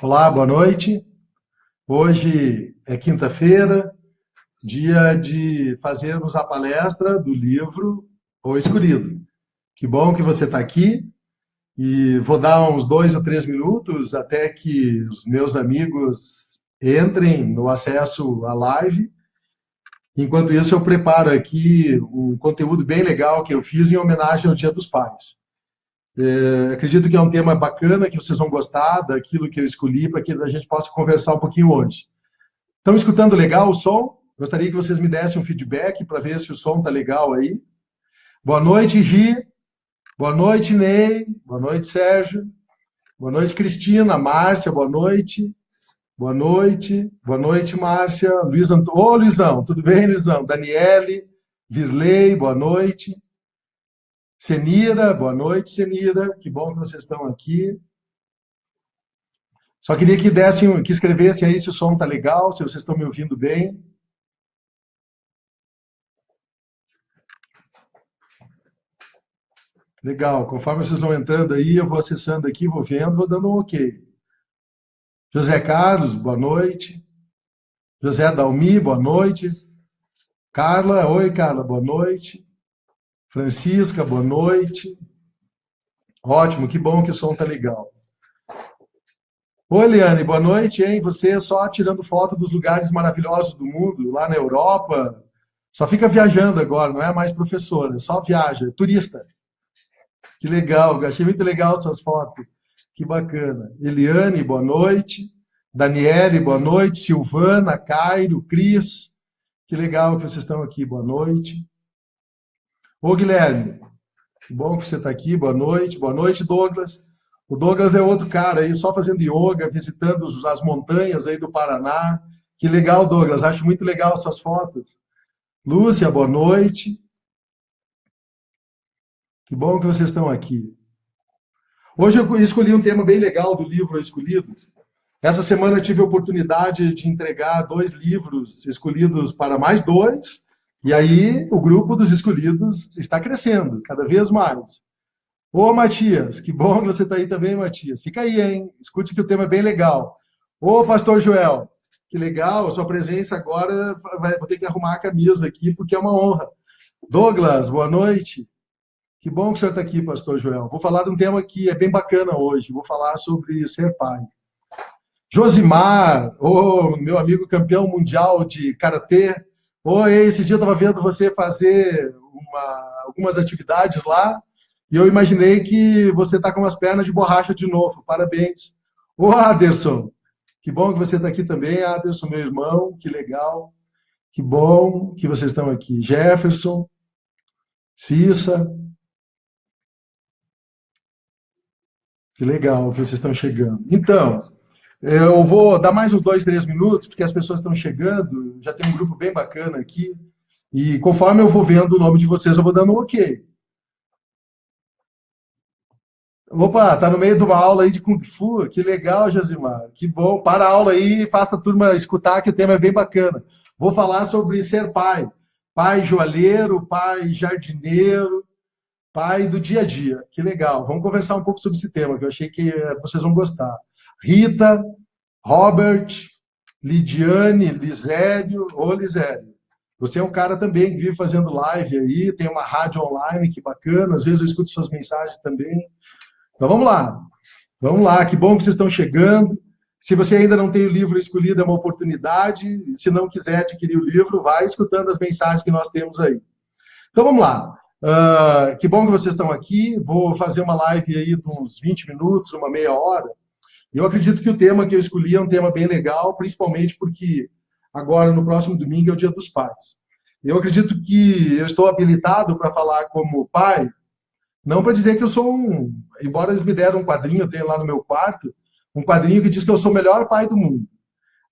Olá, boa noite. Hoje é quinta-feira, dia de fazermos a palestra do livro O Escolhido. Que bom que você está aqui e vou dar uns 2 ou 3 minutos até que os meus amigos entrem no acesso à live. Enquanto isso, eu preparo aqui um conteúdo bem legal que eu fiz em homenagem ao Dia dos Pais. Acredito que é um tema bacana, que vocês vão gostar daquilo que eu escolhi para que a gente possa conversar um pouquinho hoje. Estão escutando legal o som? Gostaria que vocês me dessem um feedback para ver se o som está legal aí. Boa noite, Gi. Boa noite, Ney. Boa noite, Sérgio. Boa noite, Cristina. Márcia, boa noite. Boa noite. Boa noite, Márcia. Luiz Antônio. Ô, Luizão, tudo bem, Luizão? Daniele, Virley, boa noite. Senira, boa noite, Senira. Que bom que vocês estão aqui. Só queria que escrevessem aí se o som está legal, se vocês estão me ouvindo bem. Legal, conforme vocês vão entrando aí, eu vou acessando aqui, vou vendo, vou dando um ok. José Carlos, boa noite. José Dalmi, boa noite. Carla, oi Carla, boa noite. Francisca, boa noite. Ótimo, que bom que o som está legal. Oi, Eliane, boa noite, hein? Você só tirando foto dos lugares maravilhosos do mundo, lá na Europa. Só fica viajando agora, não é mais professora, só viaja, é turista. Que legal, achei muito legal suas fotos. Que bacana. Eliane, boa noite. Daniele, boa noite. Silvana, Cairo, Cris. Que legal que vocês estão aqui, boa noite. Ô, Guilherme, que bom que você está aqui, boa noite. Boa noite, Douglas. O Douglas é outro cara aí, só fazendo yoga, visitando as montanhas aí do Paraná. Que legal, Douglas, acho muito legal suas fotos. Lúcia, boa noite. Que bom que vocês estão aqui. Hoje eu escolhi um tema bem legal do livro Escolhido. Essa semana eu tive a oportunidade de entregar 2 livros escolhidos para mais 2, e aí o grupo dos escolhidos está crescendo, cada vez mais. Ô, Matias, que bom que você está aí também, Matias. Fica aí, hein? Escute que o tema é bem legal. Ô, Pastor Joel, que legal, a sua presença agora, vou ter que arrumar a camisa aqui, porque é uma honra. Douglas, boa noite. Que bom que o senhor está aqui, Pastor Joel. Vou falar de um tema que é bem bacana hoje. Vou falar sobre ser pai. Josimar, meu amigo campeão mundial de karatê. Esse dia eu estava vendo você fazer algumas atividades lá e eu imaginei que você está com as pernas de borracha de novo. Parabéns. Ô, Aderson, que bom que você está aqui também, Aderson, meu irmão. Que legal. Que bom que vocês estão aqui. Jefferson, Cissa. Que legal que vocês estão chegando. Então, eu vou dar mais uns 2, 3 minutos, porque as pessoas estão chegando, já tem um grupo bem bacana aqui, e conforme eu vou vendo o nome de vocês, eu vou dando um ok. Opa, tá no meio de uma aula aí de Kung Fu, que legal, Josimar, que bom. Para a aula aí, faça a turma escutar, que o tema é bem bacana. Vou falar sobre ser pai. Pai joalheiro, pai jardineiro, pai do dia a dia. Que legal. Vamos conversar um pouco sobre esse tema, que eu achei que vocês vão gostar. Rita, Robert, Lidiane, Lisério. Ô, Lisério, você é um cara também que vive fazendo live aí, tem uma rádio online, que bacana. Às vezes eu escuto suas mensagens também. Então vamos lá. Vamos lá, que bom que vocês estão chegando. Se você ainda não tem o livro escolhido, é uma oportunidade. Se não quiser adquirir o livro, vai escutando as mensagens que nós temos aí. Então vamos lá. Que bom que vocês estão aqui. Vou fazer uma live aí de uns 20 minutos, uma meia hora. Eu acredito que o tema que eu escolhi é um tema bem legal, principalmente porque agora, no próximo domingo, é o Dia dos Pais. Eu acredito que eu estou habilitado para falar como pai, não para dizer que eu sou embora eles me deram um quadrinho, eu tenho lá no meu quarto, um quadrinho que diz que eu sou o melhor pai do mundo.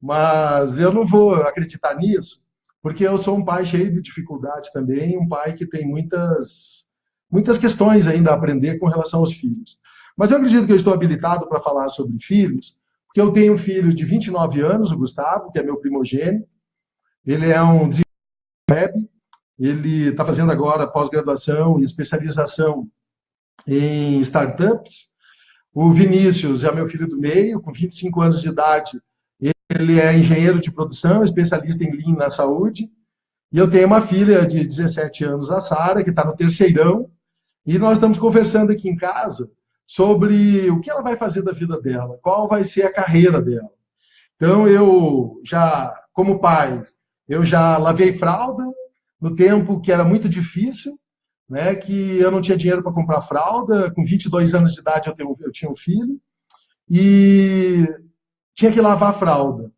Mas eu não vou acreditar nisso, porque eu sou um pai cheio de dificuldade também, um pai que tem muitas questões ainda a aprender com relação aos filhos. Mas eu acredito que eu estou habilitado para falar sobre filhos, porque eu tenho um filho de 29 anos, o Gustavo, que é meu primogênito. Ele é um desenvolvedor web, ele está fazendo agora pós-graduação e especialização em startups. O Vinícius é meu filho do meio, com 25 anos de idade. Ele é engenheiro de produção, especialista em Lean na saúde. E eu tenho uma filha de 17 anos, a Sara, que está no terceirão. E nós estamos conversando aqui em casa sobre o que ela vai fazer da vida dela, qual vai ser a carreira dela. Então, eu já, como pai, eu já lavei fralda no tempo que era muito difícil, né, que eu não tinha dinheiro para comprar fralda. Com 22 anos de idade eu tinha um filho e tinha que lavar a fralda,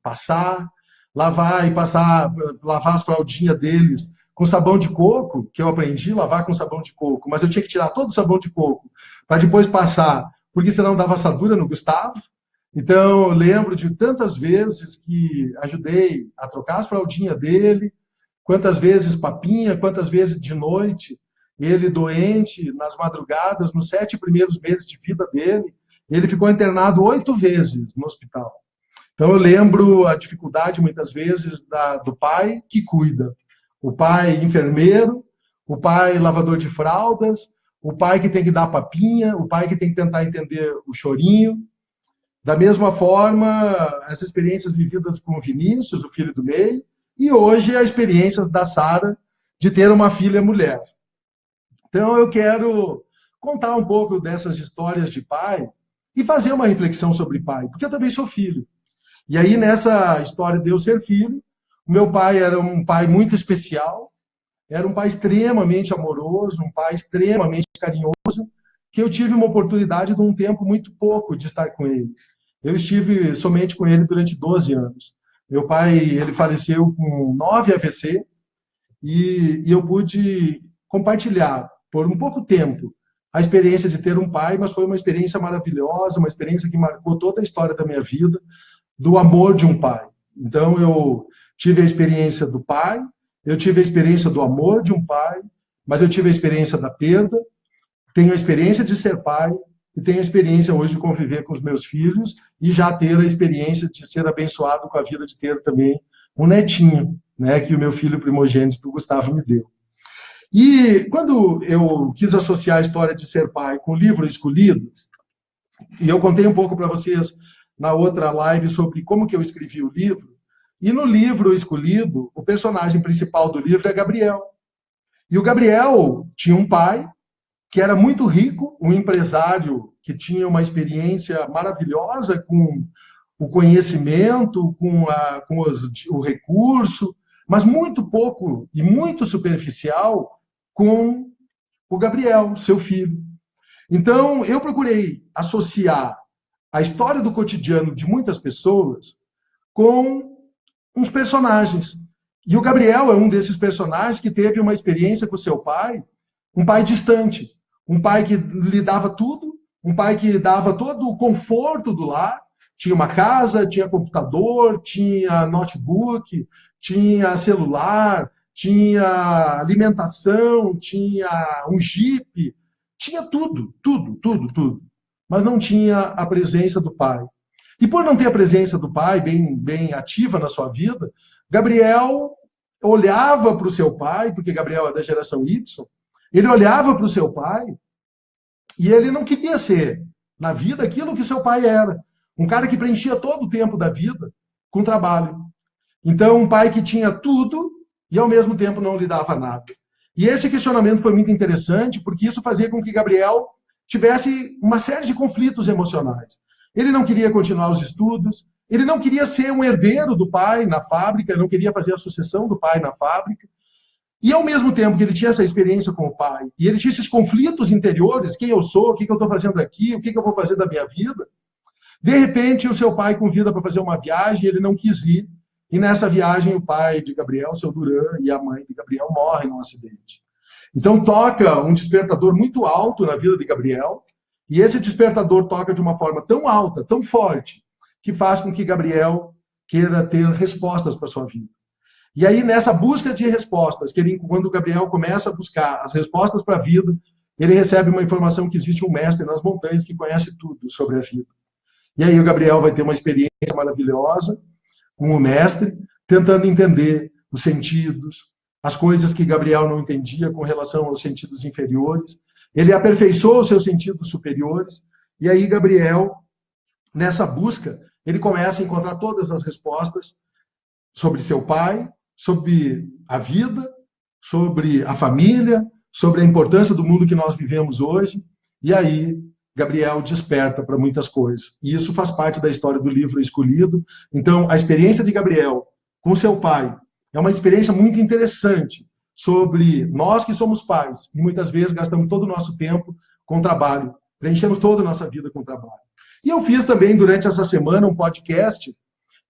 lavar e passar, lavar as fraldinhas deles com sabão de coco, que eu aprendi a lavar com sabão de coco, mas eu tinha que tirar todo o sabão de coco para depois passar, porque senão dava assadura no Gustavo. Então, eu lembro de tantas vezes que ajudei a trocar as fraldinhas dele, quantas vezes papinha, quantas vezes de noite, ele doente, nas madrugadas, nos 7 primeiros meses de vida dele, ele ficou internado 8 vezes no hospital. Então, eu lembro a dificuldade, muitas vezes, do pai que cuida. O pai enfermeiro, o pai lavador de fraldas, o pai que tem que dar papinha, o pai que tem que tentar entender o chorinho. Da mesma forma, as experiências vividas com o Vinícius, o filho do meio, e hoje as experiências da Sara de ter uma filha mulher. Então, eu quero contar um pouco dessas histórias de pai e fazer uma reflexão sobre pai, porque eu também sou filho. E aí, nessa história de eu ser filho, o meu pai era um pai muito especial, era um pai extremamente amoroso, um pai extremamente carinhoso, que eu tive uma oportunidade de um tempo muito pouco de estar com ele. Eu estive somente com ele durante 12 anos. Meu pai, ele faleceu com 9 AVC e eu pude compartilhar por um pouco tempo a experiência de ter um pai, mas foi uma experiência maravilhosa, uma experiência que marcou toda a história da minha vida, do amor de um pai. Então, eu tive a experiência do pai, eu tive a experiência do amor de um pai, mas eu tive a experiência da perda, tenho a experiência de ser pai e tenho a experiência hoje de conviver com os meus filhos e já ter a experiência de ser abençoado com a vida de ter também um netinho, né, que o meu filho primogênito, o Gustavo, me deu. E quando eu quis associar a história de ser pai com o livro escolhido, e eu contei um pouco para vocês na outra live sobre como que eu escrevi o livro, e no livro escolhido, o personagem principal do livro é Gabriel. E o Gabriel tinha um pai que era muito rico, um empresário que tinha uma experiência maravilhosa com o conhecimento, com o recurso, mas muito pouco e muito superficial com o Gabriel, seu filho. Então, eu procurei associar a história do cotidiano de muitas pessoas com uns personagens. E o Gabriel é um desses personagens que teve uma experiência com seu pai, um pai distante, um pai que lhe dava tudo, um pai que dava todo o conforto do lar, tinha uma casa, tinha computador, tinha notebook, tinha celular, tinha alimentação, tinha um Jeep, tinha tudo, tudo, tudo, tudo. Mas não tinha a presença do pai. E por não ter a presença do pai bem ativa na sua vida, Gabriel olhava para o seu pai, porque Gabriel é da geração Y, ele olhava para o seu pai e ele não queria ser, na vida, aquilo que seu pai era. Um cara que preenchia todo o tempo da vida com trabalho. Então, um pai que tinha tudo e, ao mesmo tempo, não lhe dava nada. E esse questionamento foi muito interessante, porque isso fazia com que Gabriel tivesse uma série de conflitos emocionais. Ele não queria continuar os estudos, ele não queria ser um herdeiro do pai na fábrica, ele não queria fazer a sucessão do pai na fábrica. E, ao mesmo tempo que ele tinha essa experiência com o pai, e ele tinha esses conflitos interiores, quem eu sou, o que eu estou fazendo aqui, o que eu vou fazer da minha vida, de repente o seu pai convida para fazer uma viagem, ele não quis ir, e nessa viagem o pai de Gabriel, seu Duran, e a mãe de Gabriel morrem num acidente. Então toca um despertador muito alto na vida de Gabriel, e esse despertador toca de uma forma tão alta, tão forte, que faz com que Gabriel queira ter respostas para a sua vida. E aí, nessa busca de respostas, quando o Gabriel começa a buscar as respostas para a vida, ele recebe uma informação que existe um mestre nas montanhas que conhece tudo sobre a vida. E aí o Gabriel vai ter uma experiência maravilhosa com o mestre, tentando entender os sentidos, as coisas que Gabriel não entendia com relação aos sentidos inferiores. Ele aperfeiçoou os seus sentidos superiores, e aí Gabriel, nessa busca, ele começa a encontrar todas as respostas sobre seu pai, sobre a vida, sobre a família, sobre a importância do mundo que nós vivemos hoje. E aí, Gabriel desperta para muitas coisas. E isso faz parte da história do livro Escolhido. Então, a experiência de Gabriel com seu pai é uma experiência muito interessante sobre nós que somos pais e muitas vezes gastamos todo o nosso tempo com trabalho, preenchemos toda a nossa vida com trabalho. E eu fiz também, durante essa semana, um podcast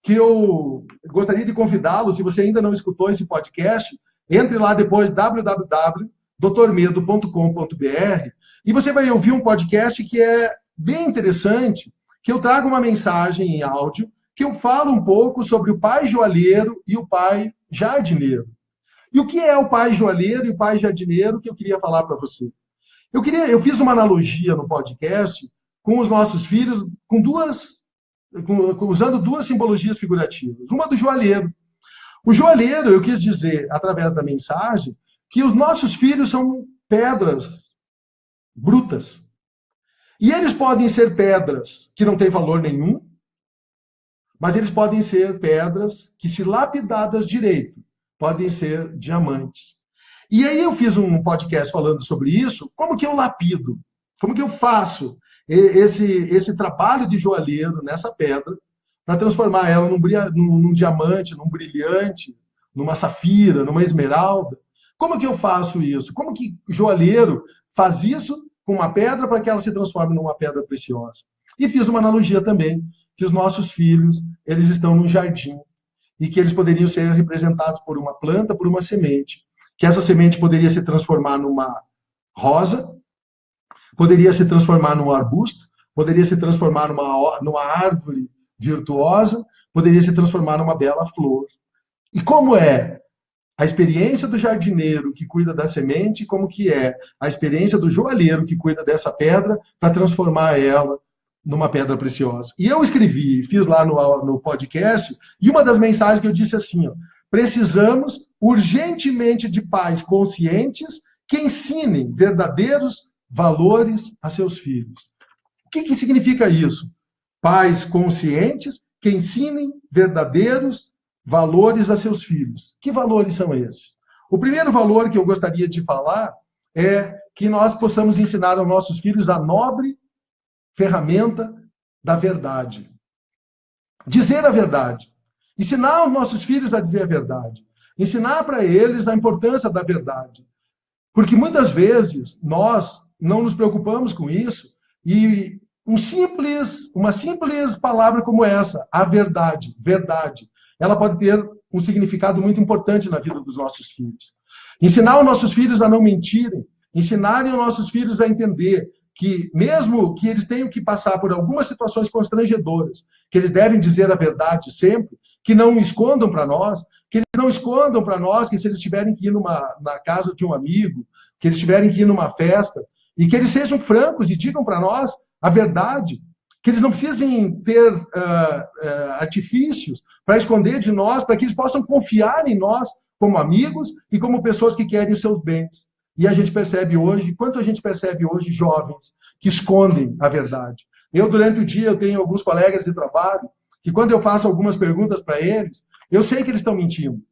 que eu gostaria de convidá-lo, se você ainda não escutou esse podcast, entre lá depois, www.doutormedo.com.br, e você vai ouvir um podcast que é bem interessante, que eu trago uma mensagem em áudio, que eu falo um pouco sobre o pai joalheiro e o pai jardineiro. E o que é o pai joalheiro e o pai jardineiro que eu queria falar para você? Eu fiz uma analogia no podcast com os nossos filhos, usando duas simbologias figurativas. Uma do joalheiro. O joalheiro, eu quis dizer, através da mensagem, que os nossos filhos são pedras brutas. E eles podem ser pedras que não têm valor nenhum, mas eles podem ser pedras que, se lapidadas direito, podem ser diamantes. E aí eu fiz um podcast falando sobre isso, como que eu lapido, como que eu faço esse trabalho de joalheiro nessa pedra para transformar ela num diamante, num brilhante, numa safira, numa esmeralda. Como que eu faço isso? Como que o joalheiro faz isso com uma pedra para que ela se transforme numa pedra preciosa? E fiz uma analogia também, que os nossos filhos, eles estão num jardim, e que eles poderiam ser representados por uma planta, por uma semente, que essa semente poderia se transformar numa rosa, poderia se transformar num arbusto, poderia se transformar numa árvore virtuosa, poderia se transformar numa bela flor. E como é a experiência do jardineiro que cuida da semente, como que é a experiência do joalheiro que cuida dessa pedra para transformar ela numa pedra preciosa. E eu escrevi, fiz lá no podcast, e uma das mensagens que eu disse assim, ó, precisamos urgentemente de pais conscientes que ensinem verdadeiros valores a seus filhos. O que significa isso? Pais conscientes que ensinem verdadeiros valores a seus filhos. Que valores são esses? O primeiro valor que eu gostaria de falar é que nós possamos ensinar aos nossos filhos a nobre ferramenta da verdade. Dizer a verdade. Ensinar os nossos filhos a dizer a verdade. Ensinar para eles a importância da verdade. Porque muitas vezes nós não nos preocupamos com isso e uma simples palavra como essa, a verdade, ela pode ter um significado muito importante na vida dos nossos filhos. Ensinar os nossos filhos a não mentirem, ensinarem os nossos filhos a entender que mesmo que eles tenham que passar por algumas situações constrangedoras, que eles devem dizer a verdade sempre, que não escondam para nós, que se eles tiverem que ir na casa de um amigo, que eles tiverem que ir numa festa, e que eles sejam francos e digam para nós a verdade, que eles não precisem ter artifícios para esconder de nós, para que eles possam confiar em nós como amigos e como pessoas que querem os seus bens. E a gente percebe hoje, quanto a gente percebe hoje jovens que escondem a verdade. Durante o dia, eu tenho alguns colegas de trabalho que, quando eu faço algumas perguntas para eles, eu sei que eles estão mentindo.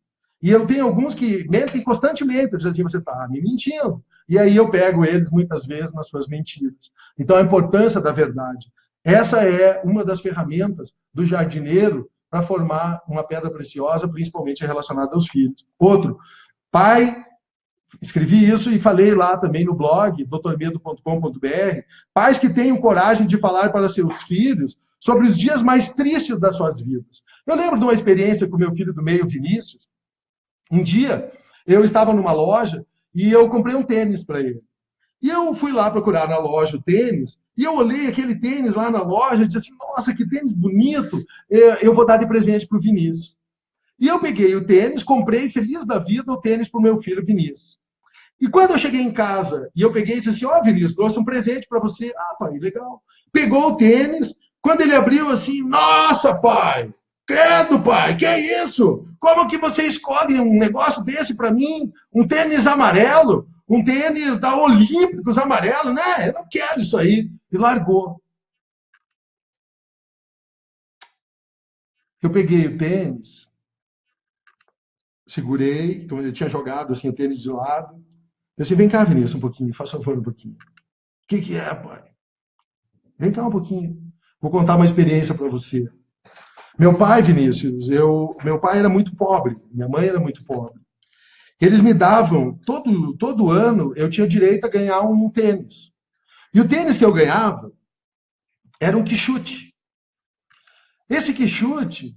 E eu tenho alguns que mentem constantemente, dizem assim, você está me mentindo. E aí eu pego eles, muitas vezes, nas suas mentiras. Então, a importância da verdade. Essa é uma das ferramentas do jardineiro para formar uma pedra preciosa, principalmente relacionada aos filhos. Outro, pai, escrevi isso e falei lá também no blog, doutormedo.com.br, pais que tenham coragem de falar para seus filhos sobre os dias mais tristes das suas vidas. Eu lembro de uma experiência com meu filho do meio, Vinícius. Um dia, eu estava numa loja e eu comprei um tênis para ele. E eu fui lá procurar na loja o tênis, e eu olhei aquele tênis lá na loja e disse assim, nossa, que tênis bonito, eu vou dar de presente para o Vinícius. E eu peguei o tênis, comprei, feliz da vida, o tênis para o meu filho Vinícius. E quando eu cheguei em casa e eu peguei e disse assim, ó, Vinícius, trouxe um presente para você. Ah, pai, legal. Pegou o tênis, quando ele abriu assim, nossa, pai, credo, pai, que é isso? Como que você escolhe um negócio desse para mim? Um tênis amarelo? Um tênis da Olímpicos amarelo? Né? Eu não quero isso aí. E largou. Eu peguei o tênis, segurei, como ele tinha jogado assim, o tênis de lado. Eu disse, vem cá, Vinícius, um pouquinho, faça favor um pouquinho. O que é, pai? Vem cá um pouquinho. Vou contar uma experiência para você. Meu pai, Vinícius, meu pai era muito pobre, minha mãe era muito pobre. Eles me davam, todo ano, eu tinha direito a ganhar um tênis. E o tênis que eu ganhava era um quichute. Esse quichute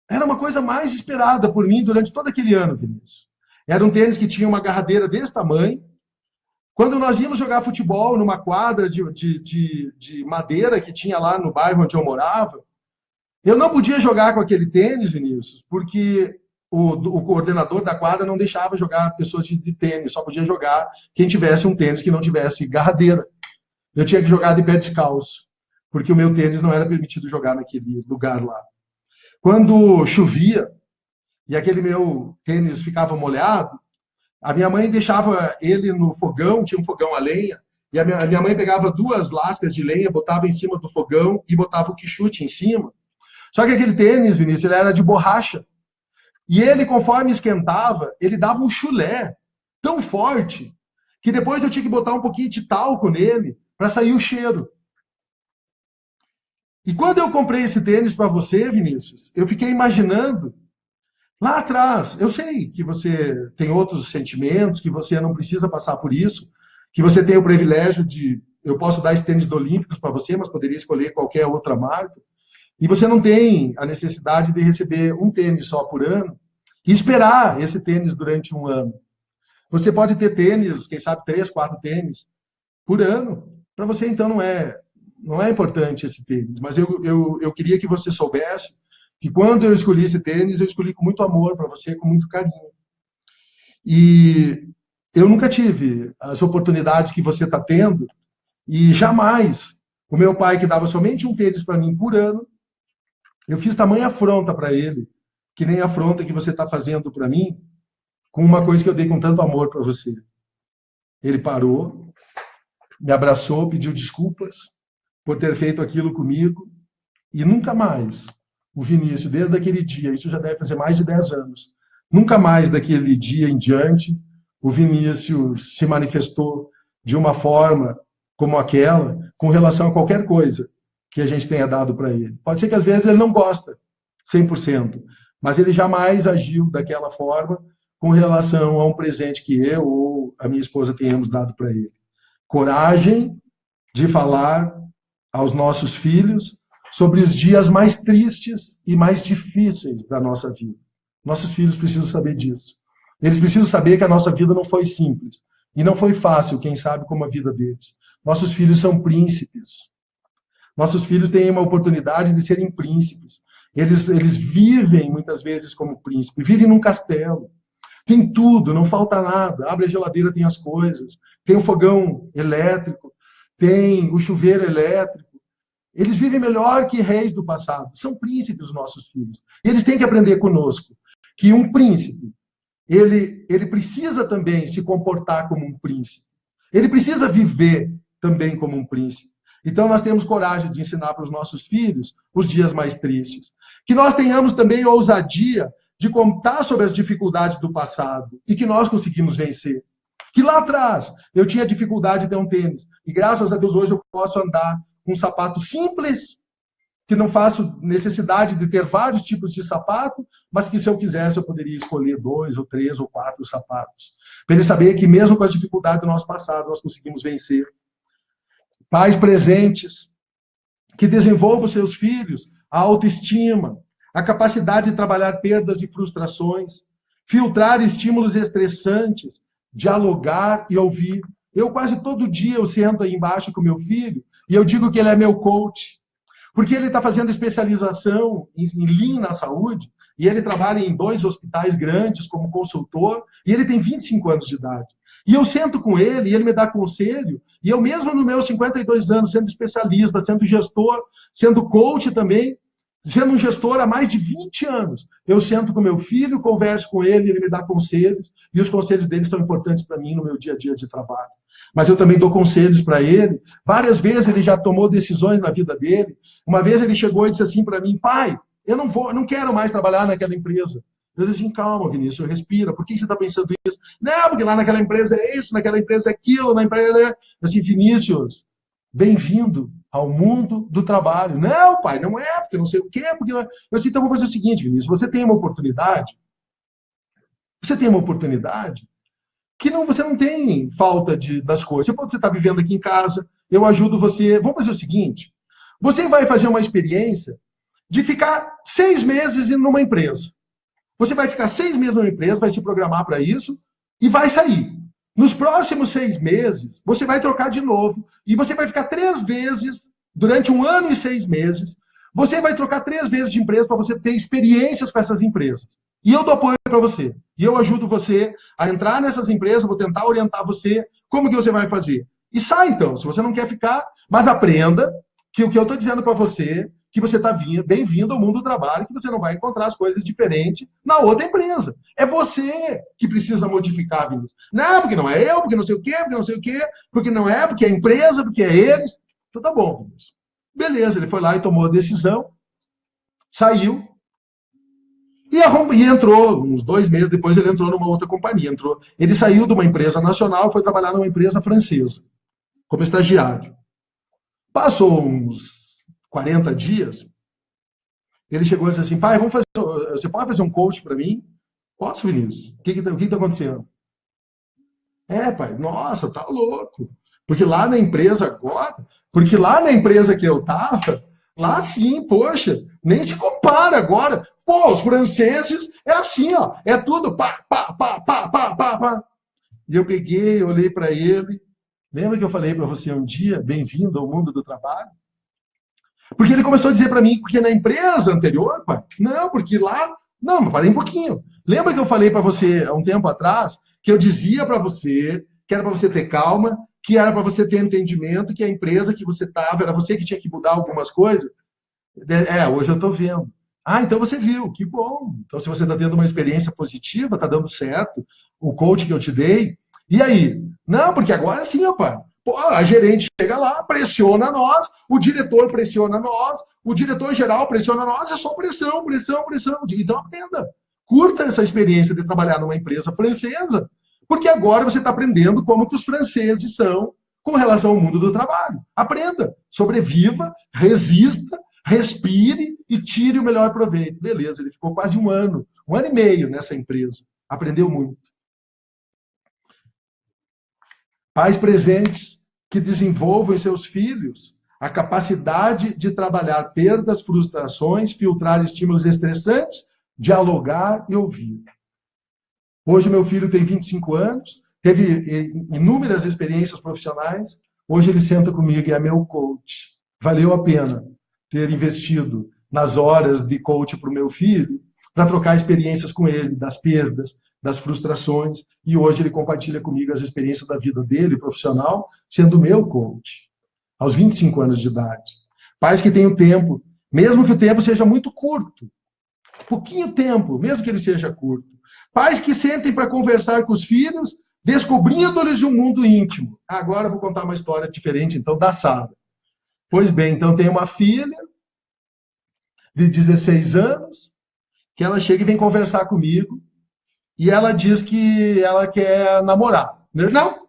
era uma coisa mais esperada por mim durante todo aquele ano, Vinícius. Era um tênis que tinha uma agarradeira desse tamanho. Quando nós íamos jogar futebol numa quadra de madeira que tinha lá no bairro onde eu morava, eu não podia jogar com aquele tênis, Vinícius, porque o coordenador da quadra não deixava jogar pessoas de tênis, só podia jogar quem tivesse um tênis que não tivesse garradeira. Eu tinha que jogar de pé descalço, porque o meu tênis não era permitido jogar naquele lugar lá. Quando chovia e aquele meu tênis ficava molhado, a minha mãe deixava ele no fogão, tinha um fogão a lenha, e a minha mãe pegava 2 lascas de lenha, botava em cima do fogão e botava o quichute em cima. Só que aquele tênis, Vinícius, ele era de borracha. E ele, conforme esquentava, ele dava um chulé tão forte que depois eu tinha que botar um pouquinho de talco nele para sair o cheiro. E quando eu comprei esse tênis para você, Vinícius, eu fiquei imaginando lá atrás. Eu sei que você tem outros sentimentos, que você não precisa passar por isso, que você tem o privilégio de. Eu posso dar esse tênis do Olímpicos para você, mas poderia escolher qualquer outra marca. E você não tem a necessidade de receber um tênis só por ano e esperar esse tênis durante um ano. Você pode ter tênis, quem sabe 3, 4 tênis por ano. Para você, então, não é importante esse tênis. Mas eu queria que você soubesse que quando eu escolhi esse tênis, eu escolhi com muito amor para você, com muito carinho. E eu nunca tive as oportunidades que você está tendo e jamais o meu pai, que dava somente um tênis para mim por ano, eu fiz tamanha afronta para ele, que nem a afronta que você está fazendo para mim, com uma coisa que eu dei com tanto amor para você. Ele parou, me abraçou, pediu desculpas por ter feito aquilo comigo, e nunca mais o Vinícius, desde aquele dia, isso já deve fazer mais de 10 anos, nunca mais daquele dia em diante, o Vinícius se manifestou de uma forma como aquela, com relação a qualquer coisa que a gente tenha dado para ele. Pode ser que às vezes ele não gosta 100%, mas ele jamais agiu daquela forma com relação a um presente que eu ou a minha esposa tenhamos dado para ele. Coragem de falar aos nossos filhos sobre os dias mais tristes e mais difíceis da nossa vida. Nossos filhos precisam saber disso. Eles precisam saber que a nossa vida não foi simples e não foi fácil, quem sabe, como a vida deles. Nossos filhos são príncipes. Nossos filhos têm uma oportunidade de serem príncipes. Eles vivem, muitas vezes, como príncipe. Vivem num castelo. Tem tudo, não falta nada. Abre a geladeira, tem as coisas. Tem o fogão elétrico. Tem o chuveiro elétrico. Eles vivem melhor que reis do passado. São príncipes os nossos filhos. E eles têm que aprender conosco que um príncipe, ele precisa também se comportar como um príncipe. Ele precisa viver também como um príncipe. Então, nós temos coragem de ensinar para os nossos filhos os dias mais tristes. Que nós tenhamos também ousadia de contar sobre as dificuldades do passado e que nós conseguimos vencer. Que lá atrás eu tinha dificuldade de ter um tênis. E graças a Deus hoje eu posso andar com um sapato simples, que não faço necessidade de ter vários tipos de sapato, mas que se eu quisesse eu poderia escolher 2 ou 3 ou 4 sapatos. Para ele saber que mesmo com as dificuldades do nosso passado nós conseguimos vencer. Pais presentes, que desenvolvam seus filhos a autoestima, a capacidade de trabalhar perdas e frustrações, filtrar estímulos estressantes, dialogar e ouvir. Eu quase todo dia eu sento aí embaixo com meu filho e eu digo que ele é meu coach, porque ele está fazendo especialização em Lean na saúde e ele trabalha em 2 hospitais grandes como consultor e ele tem 25 anos de idade. E eu sento com ele, e ele me dá conselho, e eu mesmo nos meus 52 anos, sendo especialista, sendo gestor, sendo coach também, sendo um gestor há mais de 20 anos, eu sento com meu filho, converso com ele, ele me dá conselhos, e os conselhos dele são importantes para mim no meu dia a dia de trabalho. Mas eu também dou conselhos para ele. Várias vezes ele já tomou decisões na vida dele. Uma vez ele chegou e disse assim para mim, pai, eu não quero mais trabalhar naquela empresa. Eu disse assim, calma, Vinícius, respira. Por que você está pensando isso? Não, porque lá naquela empresa é isso, naquela empresa é aquilo, na empresa é... Eu disse, Vinícius, bem-vindo ao mundo do trabalho. Não, pai, não é, porque não sei o quê. Porque não é. Eu disse, então vou fazer o seguinte, Vinícius, você tem uma oportunidade que você não tem falta das coisas. Você está vivendo aqui em casa, eu ajudo você. Vamos fazer o seguinte, você vai fazer uma experiência de ficar 6 meses numa empresa. Você vai ficar 6 meses numa empresa, vai se programar para isso e vai sair. Nos próximos 6 meses, você vai trocar de novo e você vai ficar 3 vezes, durante 1 ano e 6 meses, você vai trocar 3 vezes de empresa para você ter experiências com essas empresas. E eu dou apoio para você. E eu ajudo você a entrar nessas empresas, vou tentar orientar você como que você vai fazer. E sai então, se você não quer ficar, mas aprenda que o que eu estou dizendo para você, que você está bem-vindo ao mundo do trabalho, que você não vai encontrar as coisas diferentes na outra empresa. É você que precisa modificar, Vinícius. Não, porque não é eu, porque não sei o quê, porque não sei o quê, porque não é, porque é a empresa, porque é eles. Então tá bom, Vinícius. Beleza, ele foi lá e tomou a decisão, saiu, e entrou, uns 2 meses depois ele entrou numa outra companhia. Ele saiu de uma empresa nacional e foi trabalhar numa empresa francesa, como estagiário. Passou uns 40 dias, ele chegou e disse assim, pai, você pode fazer um coach para mim? Posso, Vinícius? O que está acontecendo? Pai, nossa, tá louco. Porque lá na empresa que eu estava, lá sim, poxa, nem se compara agora. Pô, os franceses é assim, ó, é tudo pá, pá, pá, pá, pá, pá, pá. E eu peguei, olhei para ele. Lembra que eu falei para você um dia, bem-vindo ao mundo do trabalho? Porque ele começou a dizer para mim, porque na empresa anterior, pai, não, porque lá, não, mas parei um pouquinho. Lembra que eu falei para você há um tempo atrás, que eu dizia para você que era para você ter calma, que era para você ter entendimento, que a empresa que você estava, era você que tinha que mudar algumas coisas? Hoje eu estou vendo. Ah, então você viu, que bom. Então, se você está tendo uma experiência positiva, está dando certo, o coach que eu te dei. E aí? Não, porque agora sim, rapaz. Pô, a gerente chega lá, pressiona nós, o diretor pressiona nós, o diretor-geral pressiona nós, é só pressão, pressão, pressão. Então aprenda. Curta essa experiência de trabalhar numa empresa francesa, porque agora você está aprendendo como que os franceses são com relação ao mundo do trabalho. Aprenda, sobreviva, resista, respire e tire o melhor proveito. Beleza, ele ficou quase 1 ano e meio nessa empresa. Aprendeu muito. Pais presentes que desenvolvam em seus filhos a capacidade de trabalhar perdas, frustrações, filtrar estímulos estressantes, dialogar e ouvir. Hoje meu filho tem 25 anos, teve inúmeras experiências profissionais, hoje ele senta comigo e é meu coach. Valeu a pena ter investido nas horas de coach para o meu filho, para trocar experiências com ele, das perdas, das frustrações, e hoje ele compartilha comigo as experiências da vida dele, profissional, sendo meu coach, aos 25 anos de idade. Pais que têm o tempo, mesmo que o tempo seja muito curto, pouquinho tempo, mesmo que ele seja curto. Pais que sentem para conversar com os filhos, descobrindo-lhes um mundo íntimo. Agora eu vou contar uma história diferente, então, da Sara. Pois bem, então tem uma filha de 16 anos, que ela chega e vem conversar comigo, e ela diz que ela quer namorar. Não.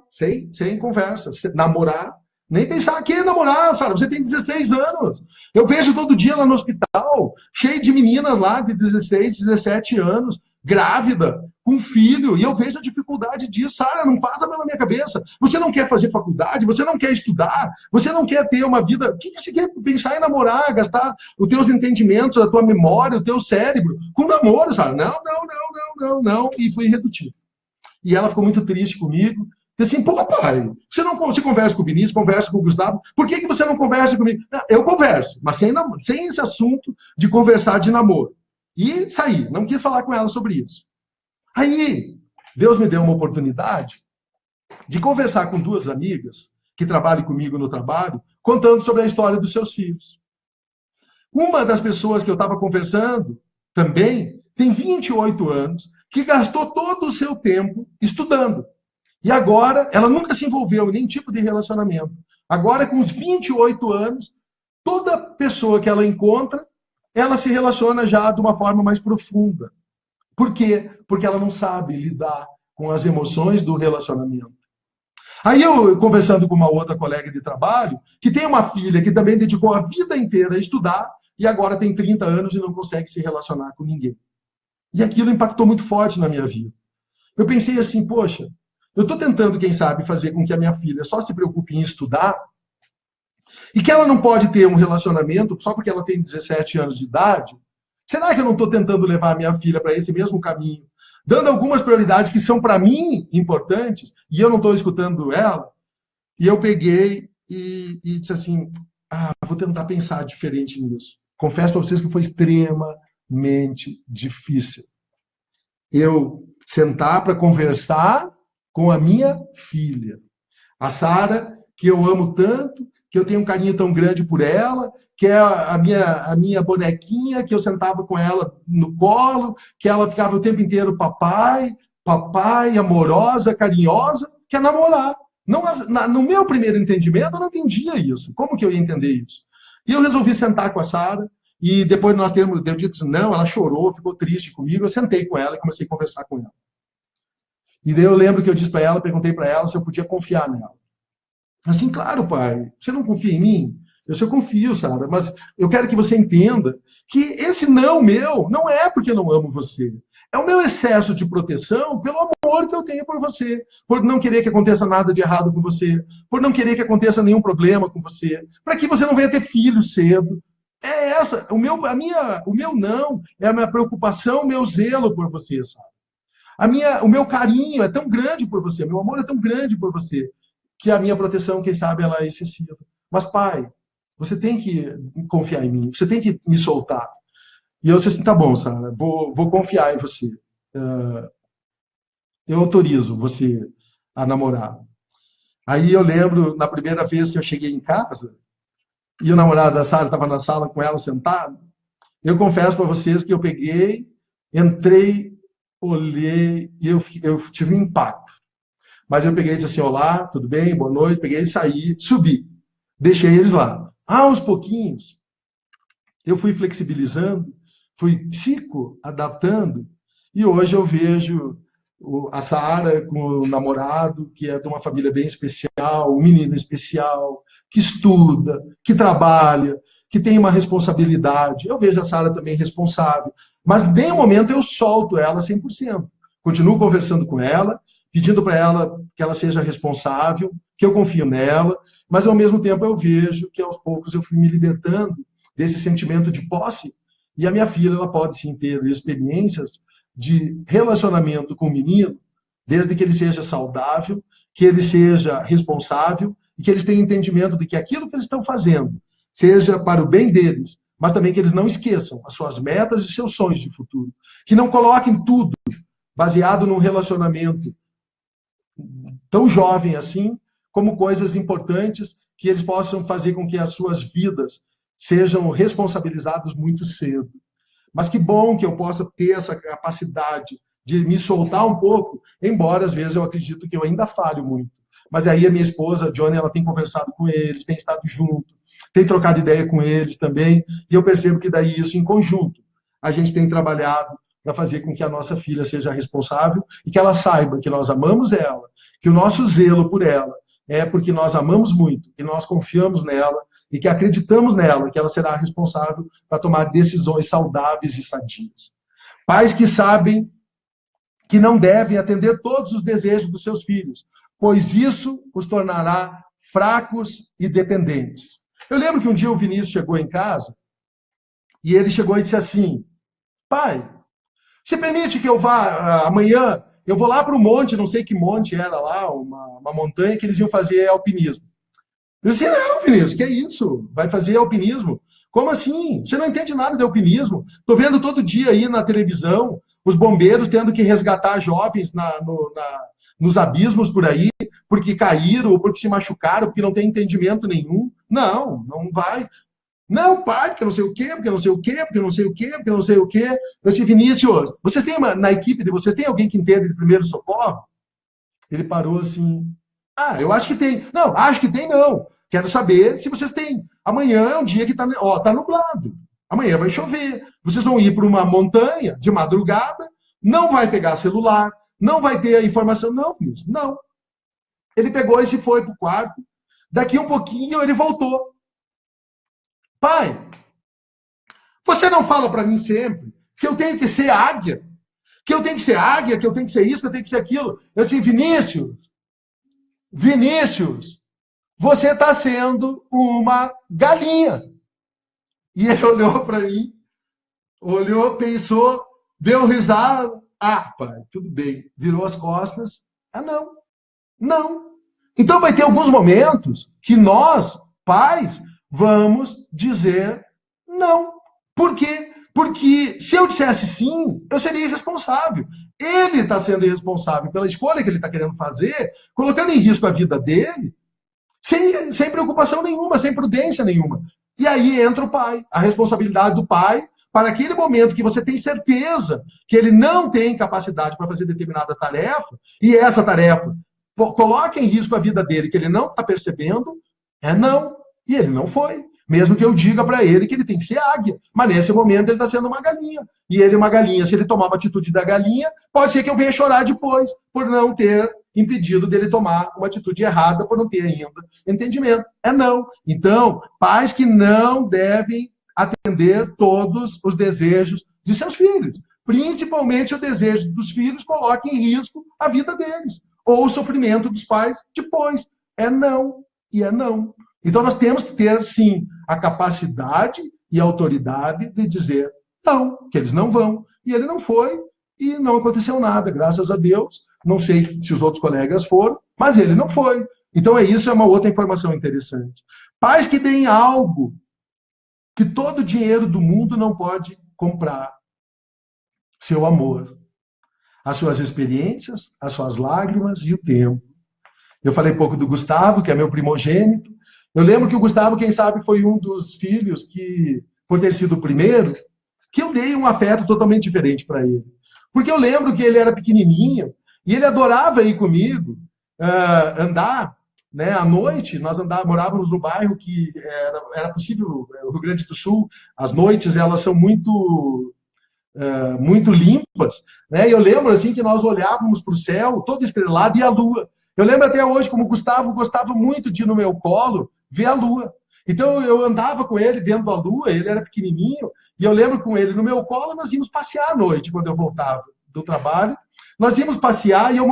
Sem conversa. Namorar, nem pensar que namorar, Sara, você tem 16 anos. Eu vejo todo dia lá no hospital, cheio de meninas lá de 16, 17 anos, grávida, com filho, e eu vejo a dificuldade disso. Sara, não passa pela minha cabeça. Você não quer fazer faculdade, você não quer estudar, você não quer ter uma vida... O que você quer pensar em namorar, gastar os teus entendimentos, a tua memória, o teu cérebro, com namoro, Sara? Não. E fui irredutível. E ela ficou muito triste comigo. Disse assim, pô, pai, você conversa com o Vinícius, conversa com o Gustavo, por que você não conversa comigo? Eu converso, mas sem esse assunto de conversar de namoro. E saí, não quis falar com ela sobre isso. Aí, Deus me deu uma oportunidade de conversar com duas amigas que trabalham comigo no trabalho, contando sobre a história dos seus filhos. Uma das pessoas que eu estava conversando também tem 28 anos, que gastou todo o seu tempo estudando. E agora, ela nunca se envolveu em nenhum tipo de relacionamento. Agora, com os 28 anos, toda pessoa que ela encontra, ela se relaciona já de uma forma mais profunda. Por quê? Porque ela não sabe lidar com as emoções do relacionamento. Aí eu, conversando com uma outra colega de trabalho, que tem uma filha que também dedicou a vida inteira a estudar e agora tem 30 anos e não consegue se relacionar com ninguém. E aquilo impactou muito forte na minha vida. Eu pensei assim, poxa, eu estou tentando, quem sabe, fazer com que a minha filha só se preocupe em estudar e que ela não pode ter um relacionamento só porque ela tem 17 anos de idade. Será que eu não estou tentando levar a minha filha para esse mesmo caminho? Dando algumas prioridades que são, para mim, importantes, e eu não estou escutando ela. E eu peguei e disse assim, vou tentar pensar diferente nisso. Confesso para vocês que foi extremamente difícil. Eu sentar para conversar com a minha filha. A Sara, que eu amo tanto, que eu tenho um carinho tão grande por ela, que é a minha bonequinha, que eu sentava com ela no colo, que ela ficava o tempo inteiro papai, papai, amorosa, carinhosa, quer namorar. Não, no meu primeiro entendimento, eu não entendia isso. Como que eu ia entender isso? E eu resolvi sentar com a Sara, e depois nós temos, eu disse, não, ela chorou, ficou triste comigo, eu sentei com ela e comecei a conversar com ela. E daí eu lembro que eu disse para ela, perguntei para ela se eu podia confiar nela. Assim, claro, pai, você não confia em mim? Eu confio, Sara, mas eu quero que você entenda que esse não meu não é porque eu não amo você. É o meu excesso de proteção pelo amor que eu tenho por você, por não querer que aconteça nada de errado com você, por não querer que aconteça nenhum problema com você, para que você não venha ter filho cedo. É essa, o meu não é a minha preocupação, o meu zelo por você, sabe? O meu carinho é tão grande por você, meu amor é tão grande por você, que a minha proteção, quem sabe, ela é excessiva. Mas, pai, você tem que confiar em mim, você tem que me soltar. E eu disse assim, tá bom, Sara, vou confiar em você. Eu autorizo você a namorar. Aí eu lembro, na primeira vez que eu cheguei em casa, e o namorado da Sara estava na sala com ela sentado, eu confesso para vocês que eu peguei, entrei, olhei, e eu tive um impacto. Mas eu peguei e disse assim, olá, tudo bem, boa noite, peguei e saí, subi. Deixei eles lá. Aos pouquinhos, eu fui flexibilizando, fui psico-adaptando, e hoje eu vejo a Sara com o namorado, que é de uma família bem especial, um menino especial, que estuda, que trabalha, que tem uma responsabilidade. Eu vejo a Sara também responsável, mas em nenhum momento eu solto ela 100%. Continuo conversando com ela, pedindo para ela que ela seja responsável, que eu confio nela, mas ao mesmo tempo eu vejo que aos poucos eu fui me libertando desse sentimento de posse, e a minha filha ela pode sim ter experiências de relacionamento com o menino, desde que ele seja saudável, que ele seja responsável e que eles tenham entendimento de que aquilo que eles estão fazendo seja para o bem deles, mas também que eles não esqueçam as suas metas e seus sonhos de futuro, que não coloquem tudo baseado num relacionamento tão jovem assim, como coisas importantes que eles possam fazer com que as suas vidas sejam responsabilizadas muito cedo. Mas que bom que eu possa ter essa capacidade de me soltar um pouco, embora às vezes eu acredito que eu ainda falho muito. Mas aí a minha esposa, a Johnny, ela tem conversado com eles, tem estado junto, tem trocado ideia com eles também, e eu percebo que daí isso em conjunto, a gente tem trabalhado para fazer com que a nossa filha seja responsável e que ela saiba que nós amamos ela, que o nosso zelo por ela é porque nós amamos muito, que nós confiamos nela e que acreditamos nela, que ela será responsável para tomar decisões saudáveis e sadias. Pais que sabem que não devem atender todos os desejos dos seus filhos, pois isso os tornará fracos e dependentes. Eu lembro que um dia o Vinícius chegou em casa e ele chegou e disse assim, pai, você permite que eu vá amanhã, eu vou lá para o monte, não sei que monte era lá, uma montanha que eles iam fazer alpinismo. Eu disse, não, Vinícius, que é isso? Vai fazer alpinismo? Como assim? Você não entende nada de alpinismo? Estou vendo todo dia aí na televisão os bombeiros tendo que resgatar jovens nos abismos por aí, porque caíram, ou porque se machucaram, porque não tem entendimento nenhum. Não, não vai. Não, pai, porque não sei o quê, porque não sei o quê, porque não sei o quê, porque não sei o quê. Eu disse, Vinícius, vocês têm na equipe de vocês, tem alguém que entende de primeiro socorro? Ele parou assim, eu acho que tem. Não, acho que tem não. Quero saber se vocês têm. Amanhã é um dia que tá nublado. Amanhã vai chover. Vocês vão ir para uma montanha de madrugada, não vai pegar celular, não vai ter a informação. Não, Vinícius, não. Ele pegou e se foi para o quarto. Daqui um pouquinho ele voltou. Pai, você não fala para mim sempre que eu tenho que ser águia? Que eu tenho que ser águia, que eu tenho que ser isso, que eu tenho que ser aquilo? Eu disse, Vinícius, você está sendo uma galinha. E ele olhou para mim, olhou, pensou, deu risada. Pai, tudo bem. Virou as costas. Não. Não. Então vai ter alguns momentos que nós, pais, vamos dizer não. Por quê? Porque se eu dissesse sim, eu seria irresponsável. Ele está sendo irresponsável pela escolha que ele está querendo fazer, colocando em risco a vida dele, sem preocupação nenhuma, sem prudência nenhuma. E aí entra o pai, a responsabilidade do pai, para aquele momento que você tem certeza que ele não tem capacidade para fazer determinada tarefa, e essa tarefa coloca em risco a vida dele, que ele não está percebendo, não. E ele não foi. Mesmo que eu diga para ele que ele tem que ser águia. Mas nesse momento ele está sendo uma galinha. E ele é uma galinha. Se ele tomar uma atitude da galinha, pode ser que eu venha chorar depois, por não ter impedido dele tomar uma atitude errada, por não ter ainda entendimento. Não. Então, pais que não devem atender todos os desejos de seus filhos. Principalmente o desejo dos filhos coloca em risco a vida deles. Ou o sofrimento dos pais depois. Não. E não. Então nós temos que ter, sim, a capacidade e a autoridade de dizer não, que eles não vão. E ele não foi e não aconteceu nada, graças a Deus. Não sei se os outros colegas foram, mas ele não foi. Então isso é uma outra informação interessante. Pais que têm algo que todo o dinheiro do mundo não pode comprar. Seu amor, as suas experiências, as suas lágrimas e o tempo. Eu falei pouco do Gustavo, que é meu primogênito. Eu lembro que o Gustavo, quem sabe, foi um dos filhos que, por ter sido o primeiro, que eu dei um afeto totalmente diferente para ele. Porque eu lembro que ele era pequenininho e ele adorava ir comigo, andar, né, à noite. Nós morávamos no bairro que era possível, o Rio Grande do Sul, as noites elas são muito limpas, né? E eu lembro assim que nós olhávamos para o céu todo estrelado e a lua. Eu lembro até hoje como o Gustavo gostava muito de ir no meu colo ver a lua. Então eu andava com ele vendo a lua, ele era pequenininho, e eu lembro com ele no meu colo, nós íamos passear à noite, quando eu voltava do trabalho. Nós íamos passear e eu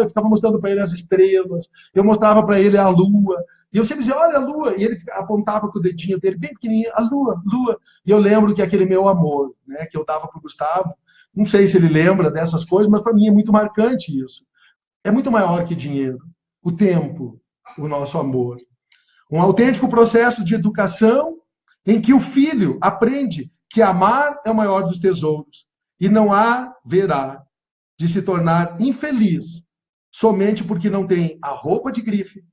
ficava mostrando para ele as estrelas, eu mostrava para ele a lua, e eu sempre dizia, olha a lua, e ele apontava com o dedinho dele, bem pequenininho, a lua, lua. E eu lembro que aquele meu amor, né, que eu dava para o Gustavo, não sei se ele lembra dessas coisas, mas para mim é muito marcante isso. É muito maior que dinheiro. O tempo, o nosso amor. Um autêntico processo de educação em que o filho aprende que amar é o maior dos tesouros e não haverá de se tornar infeliz somente porque não tem a roupa de grife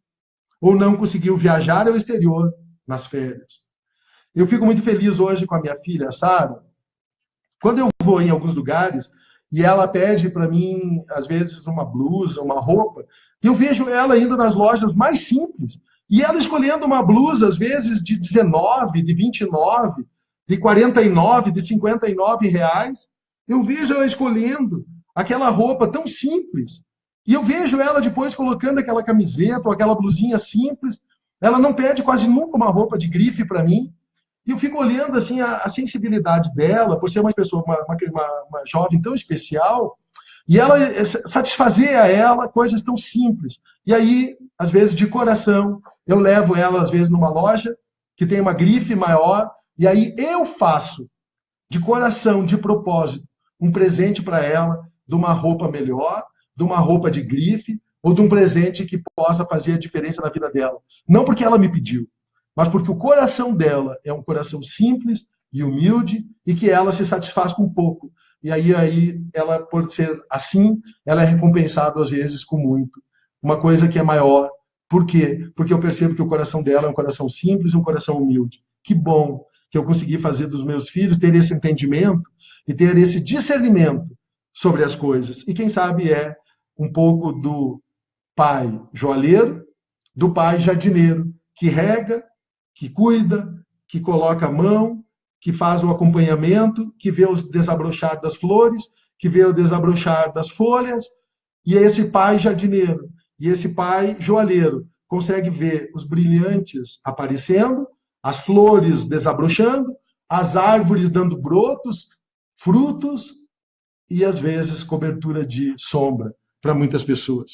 ou não conseguiu viajar ao exterior nas férias. Eu fico muito feliz hoje com a minha filha, Sara. Quando eu vou em alguns lugares e ela pede para mim, às vezes, uma blusa, uma roupa, e eu vejo ela indo nas lojas mais simples, e ela escolhendo uma blusa, às vezes, de 19, de 29, de 49, de 59 reais. Eu vejo ela escolhendo aquela roupa tão simples. E eu vejo ela depois colocando aquela camiseta ou aquela blusinha simples. Ela não pede quase nunca uma roupa de grife para mim. E eu fico olhando assim a sensibilidade dela, por ser uma pessoa, uma jovem tão especial, e ela satisfazer a ela coisas tão simples. E aí, às vezes, de coração, eu levo ela, às vezes, numa loja que tem uma grife maior, e aí eu faço, de coração, de propósito, um presente para ela, de uma roupa melhor, de uma roupa de grife, ou de um presente que possa fazer a diferença na vida dela. Não porque ela me pediu, mas porque o coração dela é um coração simples e humilde, e que ela se satisfaz com pouco. e aí ela, por ser assim, ela é recompensada às vezes com muito. Uma coisa que é maior. Por quê? Porque eu percebo que o coração dela é um coração simples, um coração humilde. Que bom que eu consegui fazer dos meus filhos ter esse entendimento e ter esse discernimento sobre as coisas. E quem sabe é um pouco do pai joalheiro, do pai jardineiro, que rega, que cuida, que coloca a mão, que faz o acompanhamento, que vê o desabrochar das flores, que vê o desabrochar das folhas, e é esse pai jardineiro, e esse pai joalheiro consegue ver os brilhantes aparecendo, as flores desabrochando, as árvores dando brotos, frutos e às vezes cobertura de sombra para muitas pessoas.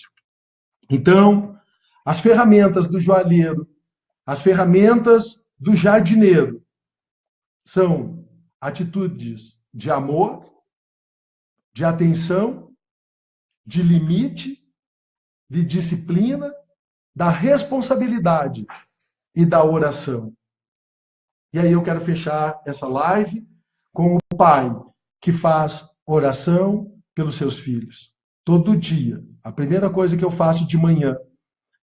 Então, as ferramentas do joalheiro, as ferramentas do jardineiro são atitudes de amor, de atenção, de limite, de disciplina, da responsabilidade e da oração. E aí eu quero fechar essa live com o pai que faz oração pelos seus filhos. Todo dia. A primeira coisa que eu faço de manhã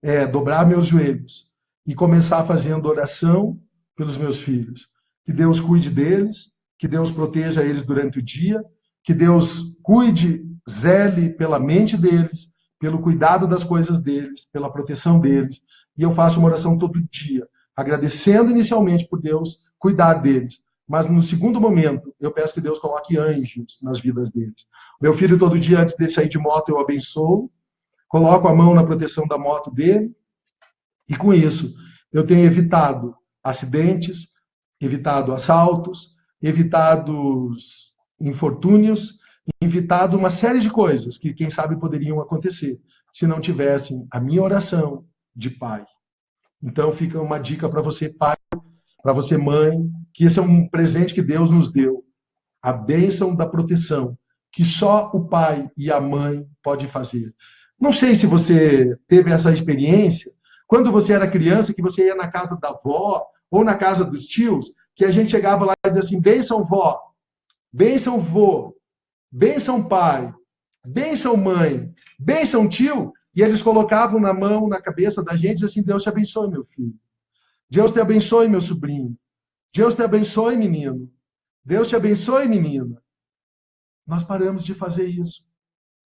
é dobrar meus joelhos e começar fazendo oração pelos meus filhos. Que Deus cuide deles, que Deus proteja eles durante o dia, que Deus cuide, zele pela mente deles, pelo cuidado das coisas deles, pela proteção deles. E eu faço uma oração todo dia, agradecendo inicialmente por Deus cuidar deles. Mas no segundo momento, eu peço que Deus coloque anjos nas vidas deles. Meu filho, todo dia, antes de sair de moto, eu abençoo, coloco a mão na proteção da moto dele, e com isso, eu tenho evitado acidentes, evitado assaltos, evitado infortúnios, evitado uma série de coisas que, quem sabe, poderiam acontecer se não tivessem a minha oração de pai. Então, fica uma dica para você, pai, para você, mãe, que esse é um presente que Deus nos deu, a bênção da proteção, que só o pai e a mãe podem fazer. Não sei se você teve essa experiência, quando você era criança, que você ia na casa da avó ou na casa dos tios, que a gente chegava lá e dizia assim, bênção vó, bênção vô, bênção pai, bênção mãe, bênção tio, e eles colocavam na mão, na cabeça da gente, e diziam assim, Deus te abençoe, meu filho. Deus te abençoe, meu sobrinho. Deus te abençoe, menino. Deus te abençoe, menina. Nós paramos de fazer isso.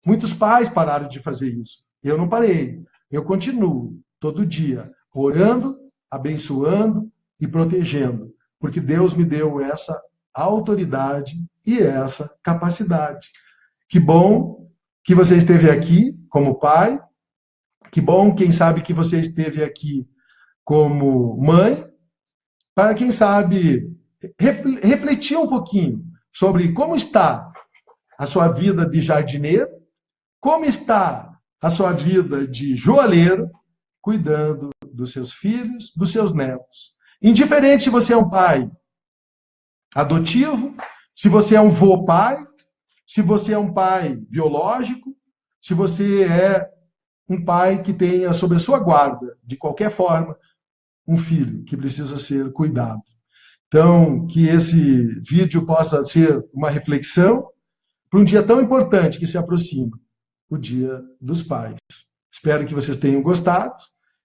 Muitos pais pararam de fazer isso. Eu não parei. Eu continuo, todo dia, orando, abençoando e protegendo. Porque Deus me deu essa autoridade e essa capacidade. Que bom que você esteve aqui como pai. Que bom, quem sabe, que você esteve aqui como mãe, para, quem sabe, refletir um pouquinho sobre como está a sua vida de jardineiro, como está a sua vida de joalheiro, cuidando dos seus filhos, dos seus netos. Indiferente se você é um pai adotivo, se você é um vô-pai, se você é um pai biológico, se você é um pai que tenha sob a sua guarda, de qualquer forma, um filho que precisa ser cuidado. Então, que esse vídeo possa ser uma reflexão para um dia tão importante que se aproxima, o Dia dos Pais. Espero que vocês tenham gostado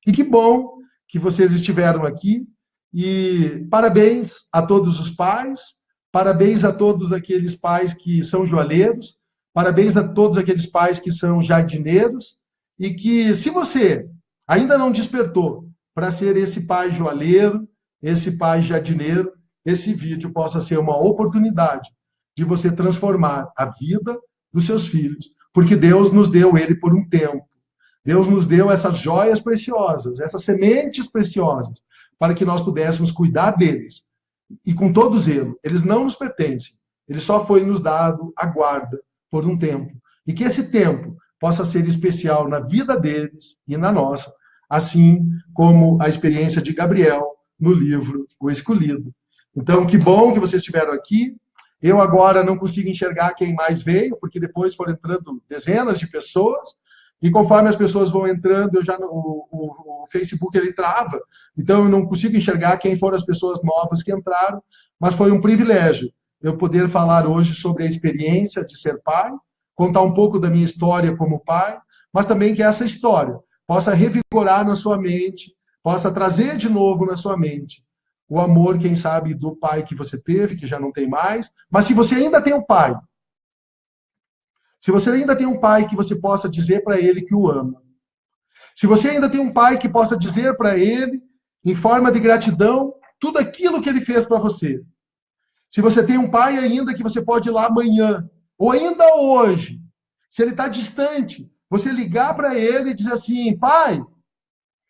e que bom que vocês estiveram aqui. E parabéns a todos os pais, parabéns a todos aqueles pais que são joalheiros, parabéns a todos aqueles pais que são jardineiros, e que, se você ainda não despertou para ser esse pai joalheiro, esse pai jardineiro, esse vídeo possa ser uma oportunidade de você transformar a vida dos seus filhos, porque Deus nos deu ele por um tempo. Deus nos deu essas joias preciosas, essas sementes preciosas, para que nós pudéssemos cuidar deles. E com todo zelo, eles não nos pertencem, ele só foi nos dado a guarda por um tempo. E que esse tempo possa ser especial na vida deles e na nossa, assim como a experiência de Gabriel no livro O Escolhido. Então, que bom que vocês estiveram aqui. Eu agora não consigo enxergar quem mais veio, porque depois foram entrando dezenas de pessoas, e conforme as pessoas vão entrando, o Facebook ele trava, então eu não consigo enxergar quem foram as pessoas novas que entraram, mas foi um privilégio eu poder falar hoje sobre a experiência de ser pai, contar um pouco da minha história como pai, mas também que essa história possa revigorar na sua mente, possa trazer de novo na sua mente o amor, quem sabe, do pai que você teve, que já não tem mais. Mas se você ainda tem um pai, se você ainda tem um pai que você possa dizer para ele que o ama, se você ainda tem um pai que possa dizer para ele, em forma de gratidão, tudo aquilo que ele fez para você. Se você tem um pai ainda que você pode ir lá amanhã, ou ainda hoje, se ele está distante, você ligar para ele e dizer assim, pai,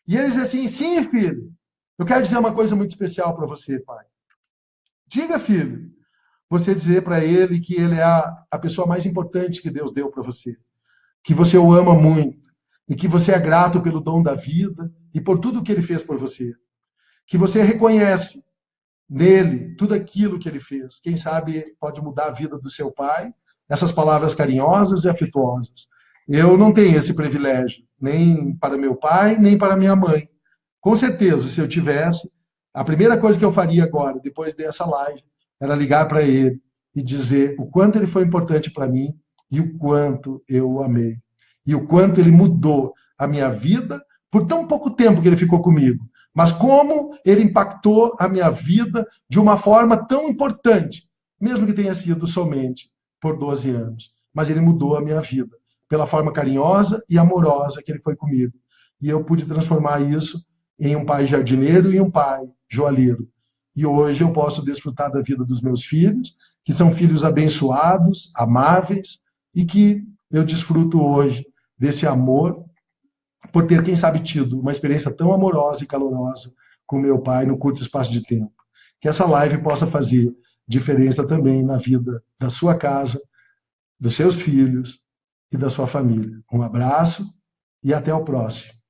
e ele diz assim, sim, filho, eu quero dizer uma coisa muito especial para você, pai. Diga, filho, você dizer para ele que ele é a pessoa mais importante que Deus deu para você, que você o ama muito, e que você é grato pelo dom da vida e por tudo que ele fez por você. Que você reconhece nele tudo aquilo que ele fez. Quem sabe pode mudar a vida do seu pai. Essas palavras carinhosas e afetuosas. Eu não tenho esse privilégio, nem para meu pai, nem para minha mãe. Com certeza, se eu tivesse, a primeira coisa que eu faria agora, depois dessa live, era ligar para ele e dizer o quanto ele foi importante para mim e o quanto eu o amei. E o quanto ele mudou a minha vida por tão pouco tempo que ele ficou comigo. Mas como ele impactou a minha vida de uma forma tão importante, mesmo que tenha sido somente por 12 anos. Mas ele mudou a minha vida pela forma carinhosa e amorosa que ele foi comigo. E eu pude transformar isso em um pai jardineiro e um pai joalheiro. E hoje eu posso desfrutar da vida dos meus filhos, que são filhos abençoados, amáveis, e que eu desfruto hoje desse amor por ter, quem sabe, tido uma experiência tão amorosa e calorosa com meu pai no curto espaço de tempo. Que essa live possa fazer diferença também na vida da sua casa, dos seus filhos e da sua família. Um abraço e até o próximo.